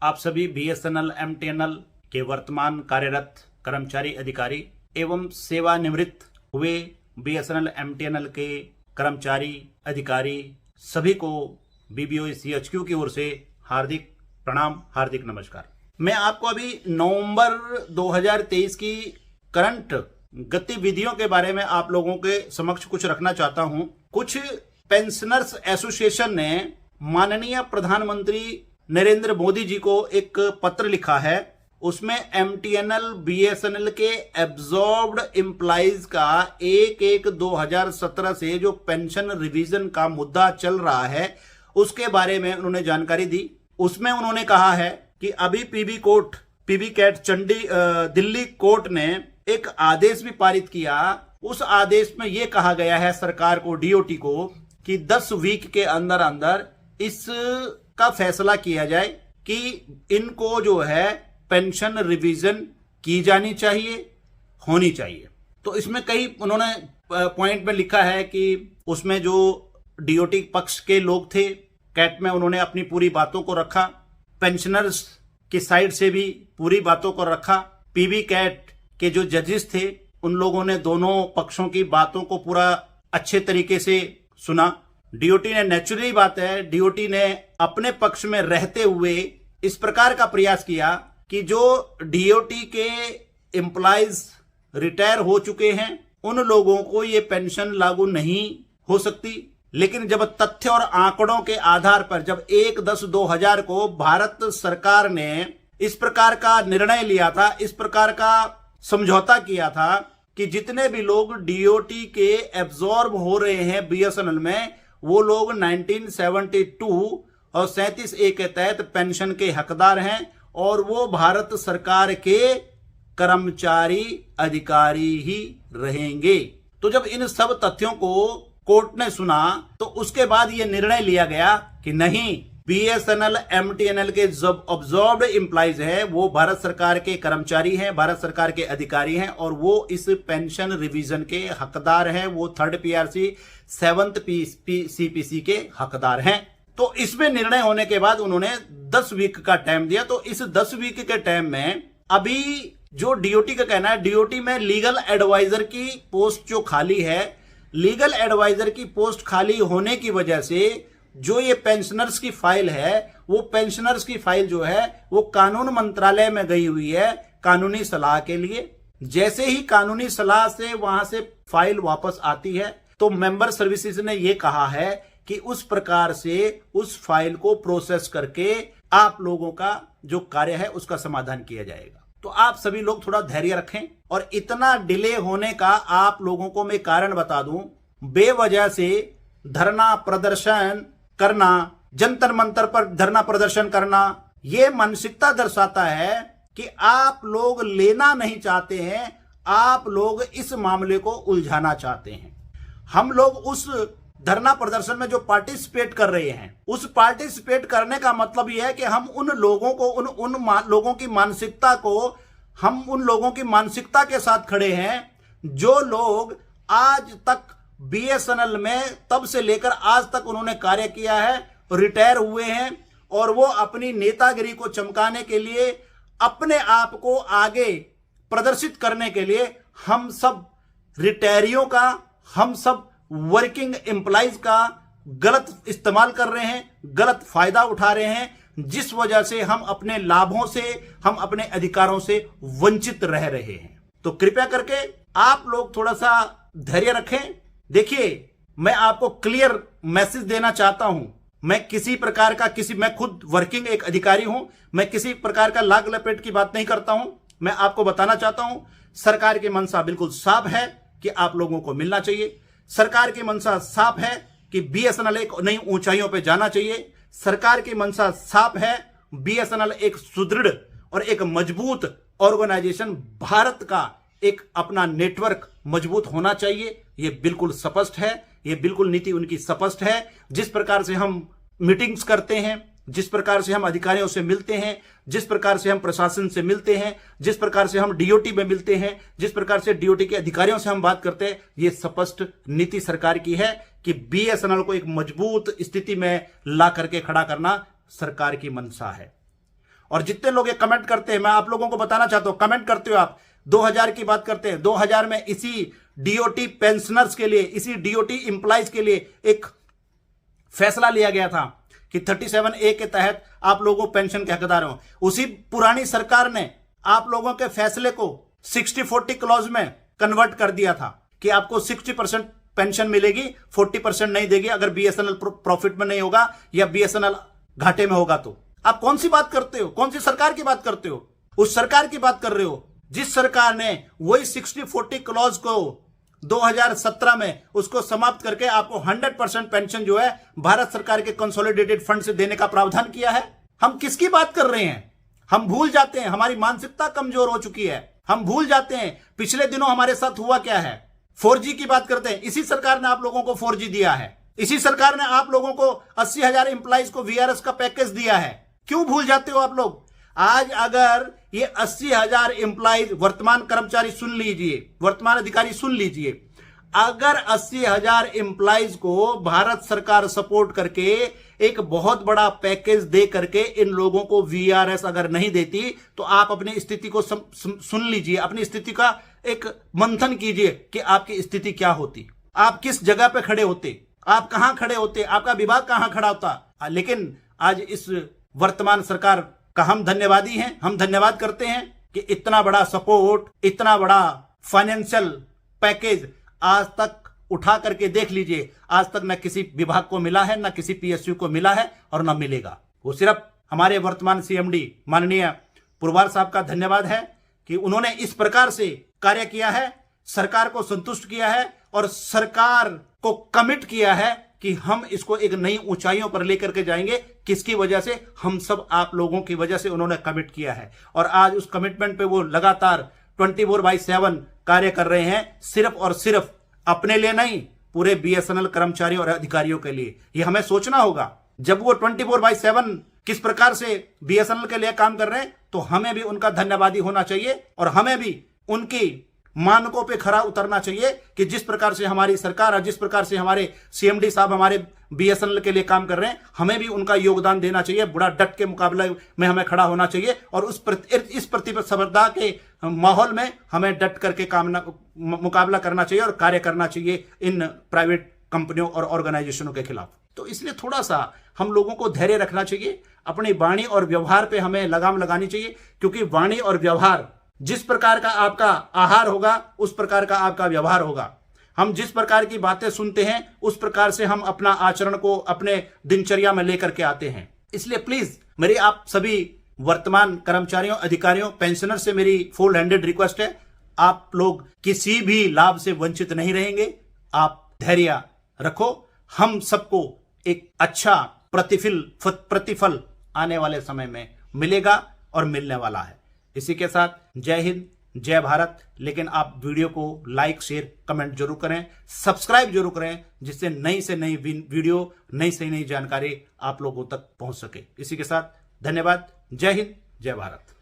आप सभी BSNL MTNL के वर्तमान कार्यरत कर्मचारी अधिकारी एवं सेवानिवृत्त हुए बीएसएनएल एमटीएनएल के कर्मचारी अधिकारी सभी को बीबीओ सीएचक्यू की ओर से हार्दिक प्रणाम, हार्दिक नमस्कार। मैं आपको अभी नवंबर 2023 की करंट गतिविधियों के बारे में आप लोगों के समक्ष कुछ रखना चाहता हूं। कुछ पेंशनर्स एसोसिएशन ने माननीय प्रधानमंत्री नरेंद्र मोदी जी को एक पत्र लिखा है। उसमें एमटीएनएल बीएसएनएल के एब्जॉर्ब्ड एम्प्लॉइज का 1/1/2017 से जो पेंशन रिवीजन का मुद्दा चल रहा है उसके बारे में उन्होंने जानकारी दी। उसमें उन्होंने कहा है कि अभी पीबी कैट दिल्ली कोर्ट ने एक आदेश भी पारित किया। उस आदेश में यह कहा गया है सरकार को, डीओटी को, कि 10 वीक के अंदर अंदर इसका फैसला किया जाए कि इनको जो है पेंशन रिवीजन की जानी चाहिए, होनी चाहिए। तो इसमें कई उन्होंने पॉइंट में लिखा है कि उसमें जो डीओटी पक्ष के लोग थे, कैट में उन्होंने अपनी पूरी बातों को रखा, पेंशनर्स की साइड से भी पूरी बातों को रखा, पीबी कैट के जो जजेस थे उन लोगों ने दोनों पक्षों की बातों को पूरा अच्छे तरीके से सुना। डीओटी ने, नेचुरली बात है, डीओटी ने अपने पक्ष में रहते हुए इस प्रकार का प्रयास किया कि जो डीओटी के एम्प्लॉइज रिटायर हो चुके हैं उन लोगों को ये पेंशन लागू नहीं हो सकती। लेकिन जब तथ्य और आंकड़ों के आधार पर जब 1/10/2000 को भारत सरकार ने इस प्रकार का निर्णय लिया था, इस प्रकार का समझौता किया था कि जितने भी लोग डीओटी के एब्जॉर्ब हो रहे हैं बीएसएनएल में, वो लोग 1972 और 37A के तहत पेंशन के हकदार हैं और वो भारत सरकार के कर्मचारी अधिकारी ही रहेंगे। तो जब इन सब तथ्यों को कोर्ट ने सुना तो उसके बाद यह निर्णय लिया गया कि नहीं, बीएसएनएल एमटीएनएल के जब ऑब्जर्व्ड एम्प्लॉइज है वो भारत सरकार के कर्मचारी हैं, भारत सरकार के अधिकारी हैं और वो इस पेंशन रिवीजन के हकदार हैं, वो 3rd पीआरसी 7th सीपीसी के हकदार हैं। तो इसमें निर्णय होने के बाद उन्होंने 10 वीक का टाइम दिया। तो इस 10 वीक के टाइम में अभी जो डीओटी का कहना है, डीओटी में लीगल एडवाइजर की पोस्ट जो खाली है, लीगल एडवाइजर की पोस्ट खाली होने की वजह से जो ये पेंशनर्स की फाइल है, वो पेंशनर्स की फाइल जो है वो कानून मंत्रालय में गई हुई है कानूनी सलाह के लिए। जैसे ही कानूनी सलाह से वहां से फाइल वापस आती है तो मेंबर सर्विसेज ने ये कहा है कि उस प्रकार से उस फाइल को प्रोसेस करके आप लोगों का जो कार्य है उसका समाधान किया जाएगा। तो आप सभी लोग थोड़ा धैर्य रखें। और इतना डिले होने का आप लोगों को मैं कारण बता दूं, बेवजह से धरना प्रदर्शन करना, जंतर मंतर पर धरना प्रदर्शन करना, यह मानसिकता दर्शाता है कि आप लोग लेना नहीं चाहते हैं, आप लोग इस मामले को उलझाना चाहते हैं। हम लोग उस धरना प्रदर्शन में जो पार्टिसिपेट कर रहे हैं, उस पार्टिसिपेट करने का मतलब यह है कि हम उन लोगों को, उन लोगों की मानसिकता को, हम उन लोगों की मानसिकता के साथ खड़े हैं जो लोग आज तक बीएसएनएल में तब से लेकर आज तक उन्होंने कार्य किया है, रिटायर हुए हैं और वो अपनी नेतागिरी को चमकाने के लिए, अपने आप को आगे प्रदर्शित करने के लिए हम सब रिटायरियों का, हम सब वर्किंग एम्प्लॉइज का गलत इस्तेमाल कर रहे हैं, गलत फायदा उठा रहे हैं, जिस वजह से हम अपने लाभों से, हम अपने अधिकारों से वंचित रह रहे हैं। तो कृपया करके आप लोग थोड़ा सा धैर्य रखें। देखिए, मैं आपको क्लियर मैसेज देना चाहता हूं। मैं किसी प्रकार का मैं खुद वर्किंग एक अधिकारी हूं, मैं किसी प्रकार का लाग लपेट की बात नहीं करता हूं। मैं आपको बताना चाहता हूं, सरकार की मंशा बिल्कुल साफ है कि आप लोगों को मिलना चाहिए। सरकार की मंशा साफ है कि बीएसएनएल एक नई ऊंचाइयों पे जाना चाहिए। सरकार की मंशा साफ है, बीएसएनएल एक सुदृढ़ और एक मजबूत ऑर्गेनाइजेशन, भारत का एक अपना नेटवर्क मजबूत होना चाहिए। यह बिल्कुल स्पष्ट है, यह बिल्कुल नीति उनकी स्पष्ट है। जिस प्रकार से हम मीटिंग्स करते हैं, जिस प्रकार से हम अधिकारियों से मिलते हैं, जिस प्रकार से हम प्रशासन से मिलते हैं, जिस प्रकार से हम डीओटी में मिलते हैं, जिस प्रकार से डीओटी के अधिकारियों से हम बात करते हैं, ये स्पष्ट नीति सरकार की है कि बीएसएनएल को एक मजबूत स्थिति में ला करके खड़ा करना सरकार की मंशा है। और जितने लोग ये कमेंट करते हैं, मैं आप लोगों को बताना चाहता हूं, कमेंट करते हो आप 2000 की बात करते हैं। 2000 में इसी डीओटी पेंशनर्स के लिए, इसी डीओटी एम्प्लॉइज के लिए एक फैसला लिया गया था कि 37A के तहत आप लोगों पेंशन के हकदार हो। उसी पुरानी सरकार ने आप लोगों के फैसले को 60-40 क्लॉज में कन्वर्ट कर दिया था कि आपको 60% पेंशन मिलेगी, 40% नहीं देगी अगर बीएसएनएल प्रॉफिट में नहीं होगा या बीएसएनएल घाटे में होगा। तो आप कौन सी बात करते हो? कौन सी सरकार की बात करते हो? उस सरकार की बात कर रहे हो जिस सरकार ने वही 60-40 क्लॉज को 2017 में उसको समाप्त करके आपको 100% पेंशन जो है भारत सरकार के कंसोलिडेटेड फंड से देने का प्रावधान किया है। हम किसकी बात कर रहे हैं? हम भूल जाते हैं, हमारी मानसिकता कमजोर हो चुकी है। हम भूल जाते हैं पिछले दिनों हमारे साथ हुआ क्या है। 4G की बात करते हैं, इसी सरकार ने आप लोगों को 4G दिया है। इसी सरकार ने आप लोगों को 80,000 एम्प्लॉइज को VRS का पैकेज दिया है। क्यों भूल जाते हो आप लोग? आज अगर ये 80,000 एम्प्लॉइज, वर्तमान कर्मचारी सुन लीजिए, वर्तमान अधिकारी सुन लीजिए, अगर 80,000 एम्प्लॉइज को भारत सरकार सपोर्ट करके एक बहुत बड़ा पैकेज दे करके इन लोगों को VRS अगर नहीं देती, तो आप अपनी स्थिति को सुन लीजिए, अपनी स्थिति का एक मंथन कीजिए कि आपकी स्थिति क्या होती, आप किस जगह पे खड़े होते, आप कहां खड़े होते, आपका विभाग कहां खड़ा होता। लेकिन आज इस वर्तमान सरकार का हम धन्यवादी हैं, हम धन्यवाद करते हैं कि इतना बड़ा सपोर्ट, इतना बड़ा फाइनेंशियल पैकेज आज तक उठा करके देख लीजिए, आज तक न किसी विभाग को मिला है, न किसी PSU को मिला है और न मिलेगा। वो सिर्फ हमारे वर्तमान CMD माननीय पुरवार साहब का धन्यवाद है कि उन्होंने इस प्रकार से कार्य किया है, सरकार को संतुष्ट किया है और सरकार को कमिट किया है कि हम इसको एक नई ऊंचाइयों पर लेकर के जाएंगे। किसकी वजह से? हम सब आप लोगों की वजह से उन्होंने कमिट किया है और आज उस कमिटमेंट पे वो लगातार 24/7 कार्य कर रहे हैं, सिर्फ और सिर्फ अपने लिए नहीं, पूरे BSNL कर्मचारियों और अधिकारियों के लिए। ये हमें सोचना होगा, जब वो 24/7 किस प्रकार से BSNL के लिए काम कर रहे हैं, तो हमें भी उनका धन्यवादी होना चाहिए और हमें भी उनकी मानकों पे खरा उतरना चाहिए कि जिस प्रकार से हमारी सरकार और जिस प्रकार से हमारे CMD साहब हमारे BSNL के लिए काम कर रहे हैं, हमें भी उनका योगदान देना चाहिए। बड़ा डट के मुकाबले में हमें खड़ा होना चाहिए और इस प्रतिस्पर्धा के माहौल में हमें डट करके मुकाबला करना चाहिए और कार्य करना चाहिए इन प्राइवेट कंपनियों और ऑर्गेनाइजेशनों के खिलाफ। तो इसलिए थोड़ा सा हम लोगों को धैर्य रखना चाहिए, अपनी वाणी और व्यवहार पे हमें लगाम लगानी चाहिए, क्योंकि वाणी और व्यवहार, जिस प्रकार का आपका आहार होगा उस प्रकार का आपका व्यवहार होगा। हम जिस प्रकार की बातें सुनते हैं उस प्रकार से हम अपना आचरण को अपने दिनचर्या में लेकर के आते हैं। इसलिए प्लीज मेरी आप सभी वर्तमान कर्मचारियों, अधिकारियों, पेंशनर से मेरी फुल हैंडेड रिक्वेस्ट है, आप लोग किसी भी लाभ से वंचित नहीं रहेंगे। आप धैर्य रखो, हम सबको एक अच्छा प्रतिफल आने वाले समय में मिलेगा और मिलने वाला है। इसी के साथ जय हिंद, जय भारत। लेकिन आप वीडियो को लाइक, शेयर, कमेंट जरूर करें, सब्सक्राइब जरूर करें, जिससे नई से नई वीडियो, नई से नई जानकारी आप लोगों तक पहुंच सके। इसी के साथ धन्यवाद। जय हिंद, जय भारत।